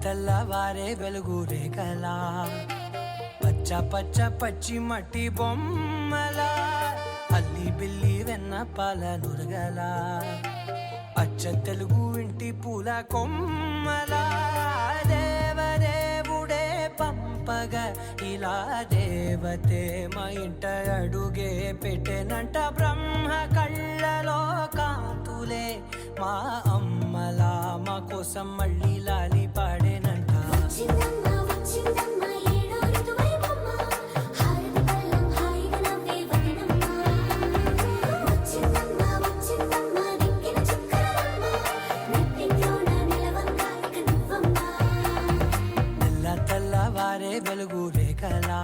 తెల్లవారే వెలుగు రేఖలా పచ్చ పచ్చ పచ్చి మట్టి బొమ్మలా అల్లి బిల్లి వెన్న పాల నురగలా అచ్చ తెలుగు ఇంటి పూల కొమ్మలా దేవదేవుడే పంపగా ఇలా దేవతే మా ఇంట అడుగే పెట్టెనంట బ్రహ్మ కళ్ళలో కాంతులే మా అమ్మలా మా కోసం మళ్ళీ లాలి పాడేనంట. తెల్లవారే వెలుగు రేఖలా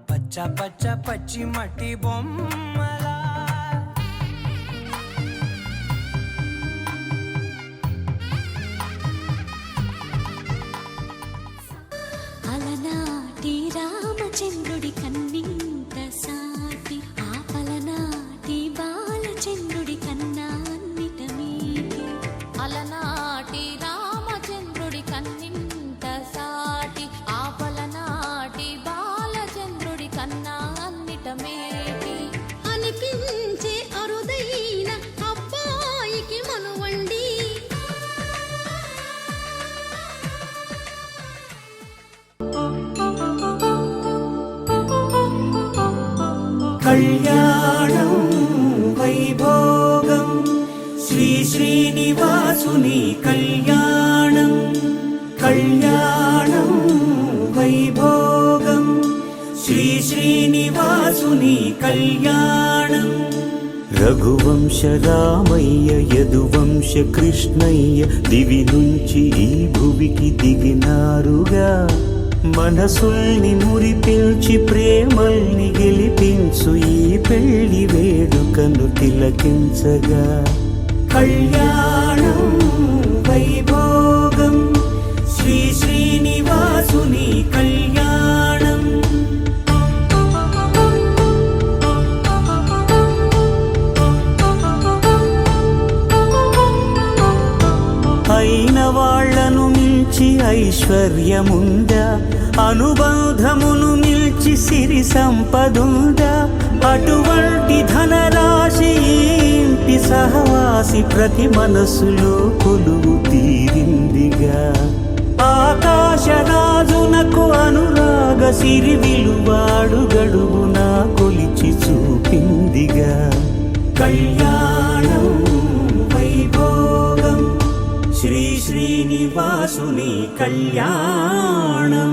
పచ్చ పచ్చ పచ్చి మట్టి బొమ్మలా రామచంద్రుడి కన్నింత సాటి ఆపలనాటి బాలచంద్రుడి కన్నా అన్నిట మీటి అలనాటి రామచంద్రుడి కన్నింత సాటి ఆపలనాటి బాలచంద్రుడి కన్నా అన్నిట మేటి అనిపించే అరుదైన అబ్బాయికి మనువండి కళ్యాణం వైభోగం శ్రీ శ్రీనివాసుని కళ్యాణం కళ్యాణం వైభోగం శ్రీ శ్రీనివాసుని కళ్యాణం. రఘువంశ రామయ్య యదువంశ కృష్ణయ్య దివి నుంచి ఈ భువికి దిగినారుగా మనసుల్ని మురిపించి ప్రేమల్ని గెలిపించు ఈ పెళ్లి వేడుకను తిలకించగా. కళ్యాణం వైభోగం శ్రీ శ్రీనివాసుని కళ్యాణం. అయిన వాళ్లను మించి ఐశ్వర్యముందా అనుబంధమును మిల్చి సిరి సంపదుందా అటువంటి ధనరాశి ఇంటి సహవాసి ప్రతి మనసులో కొలువు తీరిందిగా. ఆకాశరాజునకు అనురాగ సిరి విలువాడు గడువునా కొలిచి చూపిందిగా. కళ్యాణం వైభోగం శ్రీ శ్రీనివాసుని కళ్యాణం.